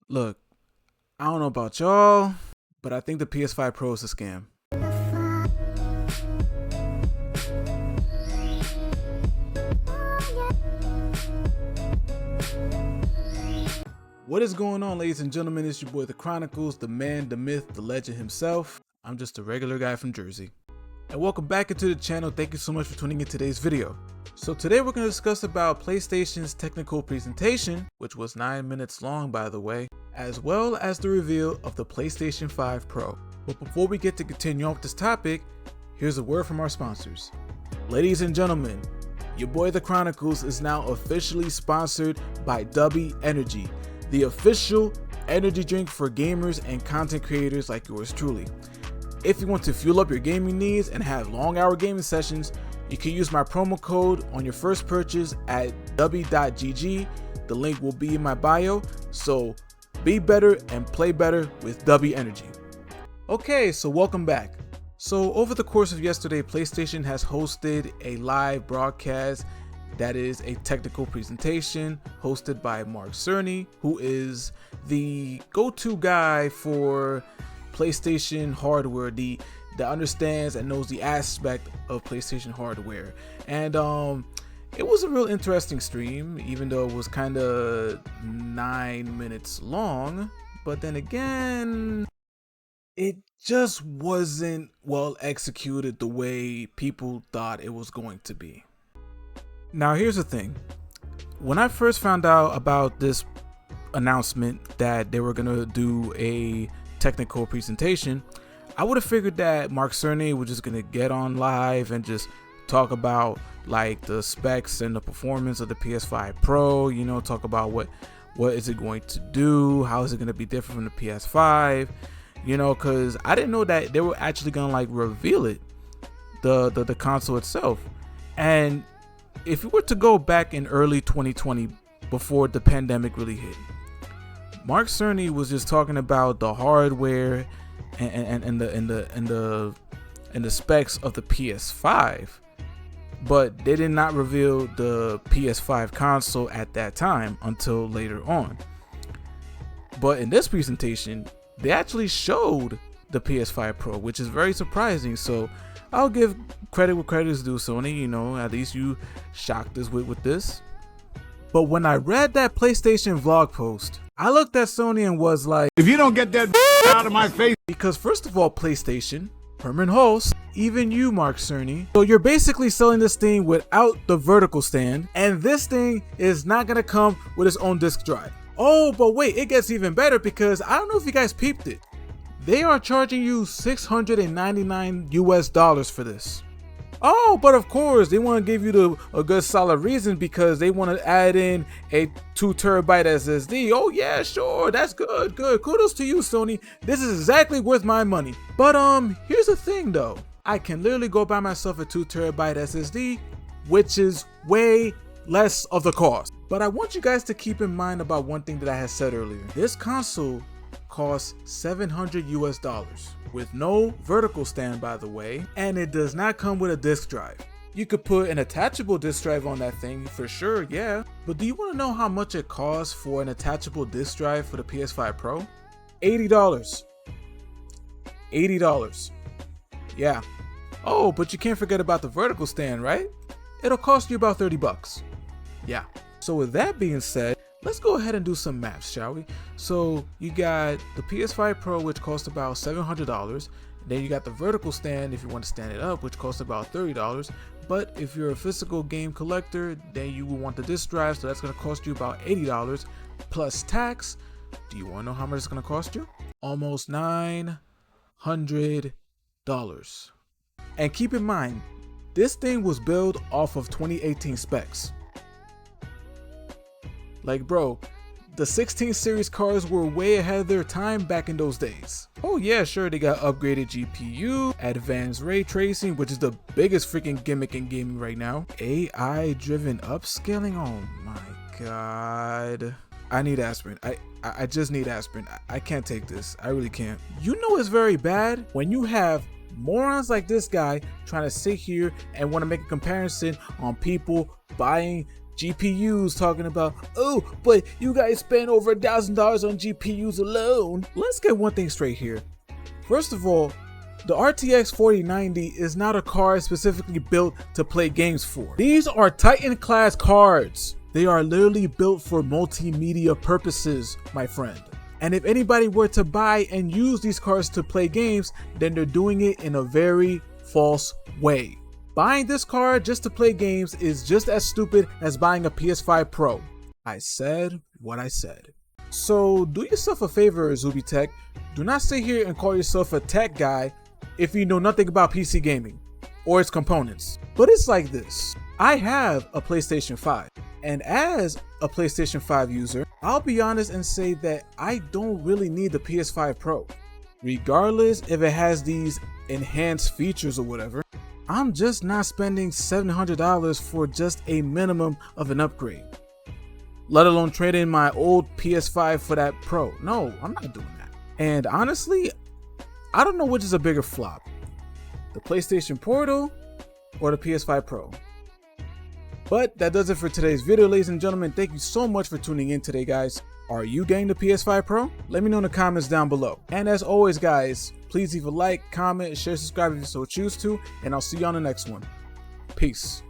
Look, I don't know about y'all, but I think the PS5 Pro is a scam. What is going on, ladies and gentlemen? It's your boy The Chronicles, the man, the myth, the legend himself. I'm just a regular guy from Jersey. And welcome back into the channel. Thank you so much for tuning in today's video. So today we're going to discuss about PlayStation's technical presentation, which was 9 minutes long by the way, as well as the reveal of the PlayStation 5 Pro. But before we get to continue on with this topic, here's a word from our sponsors. Ladies and gentlemen, your boy The Chronicles is now officially sponsored by Dubby Energy, the official energy drink for gamers and content creators like yours truly. If you want to fuel up your gaming needs and have long hour gaming sessions, you can use my promo code on your first purchase at dubby.gg. The link will be in my bio, so be better and play better with Dubby Energy. Okay, so welcome back. So over the course of yesterday, PlayStation has hosted a live broadcast that is a technical presentation hosted by Mark Cerny, who is the go-to guy for PlayStation hardware, that understands and knows the aspect of PlayStation hardware. And it was a real interesting stream, even though it was kind of 9 minutes long. But then again, it just wasn't well executed the way people thought it was going to be. Now here's the thing. When I first found out about this announcement that they were gonna do a technical presentation, I would have figured that Mark Cerny was just gonna get on live and just talk about like the specs and the performance of the PS5 Pro, you know, talk about what is it going to do, how is it gonna be different from the PS5, you know, because I didn't know that they were actually gonna like reveal it, the console itself. And if you were to go back in early 2020, before the pandemic really hit, Mark Cerny was just talking about the hardware and the specs of the PS5, but they did not reveal the PS5 console at that time until later on. But in this presentation, they actually showed the PS5 Pro, which is very surprising. So I'll give credit where credit is due, Sony. You know, at least you shocked us with this. But when I read that PlayStation vlog post, I looked at Sony and was like, if you don't get that out of my face. Because first of all, PlayStation, Herman Hulse, even you, Mark Cerny. So you're basically selling this thing without the vertical stand, and this thing is not gonna come with its own disk drive. Oh, but wait, it gets even better, because I don't know if you guys peeped it. They are charging you $699 for this. Oh, but of course, they want to give you a good solid reason, because they want to add in a 2TB SSD. Oh yeah, sure, that's good. Kudos to you, Sony. This is exactly worth my money. But here's the thing though. I can literally go buy myself a 2TB SSD, which is way less of the cost. But I want you guys to keep in mind about one thing that I had said earlier. This console costs $700 with no vertical stand, by the way, and it does not come with a disk drive. You could put an attachable disk drive on that thing for sure, yeah, but do you want to know how much it costs for an attachable disk drive for the PS5 Pro? $80. $80. Yeah. Oh, but you can't forget about the vertical stand, right? It'll cost you about 30 bucks. Yeah. So with that being said, let's go ahead and do some maths, shall we? So you got the PS5 Pro, which costs about $700. Then you got the vertical stand if you want to stand it up, which costs about $30. But if you're a physical game collector, then you will want the disc drive, so that's going to cost you about $80 plus tax. Do you want to know how much it's going to cost you? Almost $900. And keep in mind, this thing was built off of 2018 specs. Like, bro, the 16 series cars were way ahead of their time back in those days. Oh yeah, sure, they got upgraded GPU, advanced ray tracing, which is the biggest freaking gimmick in gaming right now. AI driven upscaling, oh my god. I need aspirin. I just need aspirin. I can't take this. I really can't. You know it's very bad when you have morons like this guy trying to sit here and want to make a comparison on people buying GPUs talking about, oh, but you guys spend over $1,000 on GPUs alone. Let's get one thing straight here. First of all, the RTX 4090 is not a card specifically built to play games for. These are Titan class cards. They are literally built for multimedia purposes, my friend. And if anybody were to buy and use these cards to play games, then they're doing it in a very false way. Buying this card just to play games is just as stupid as buying a PS5 Pro. I said what I said. So do yourself a favor, Zuby Tech. Do not sit here and call yourself a tech guy if you know nothing about PC gaming or its components. But it's like this. I have a PlayStation 5. And as a PlayStation 5 user, I'll be honest and say that I don't really need the PS5 Pro. Regardless if it has these enhanced features or whatever, I'm just not spending $700 for just a minimum of an upgrade. Let alone trade in my old PS5 for that Pro. No, I'm not doing that. And honestly, I don't know which is a bigger flop. The PlayStation Portal or the PS5 Pro. But that does it for today's video, ladies and gentlemen. Thank you so much for tuning in today, guys. Are you getting the PS5 Pro? Let me know in the comments down below. And as always, guys, please leave a like, comment, share, subscribe if you so choose to, and I'll see you on the next one. Peace.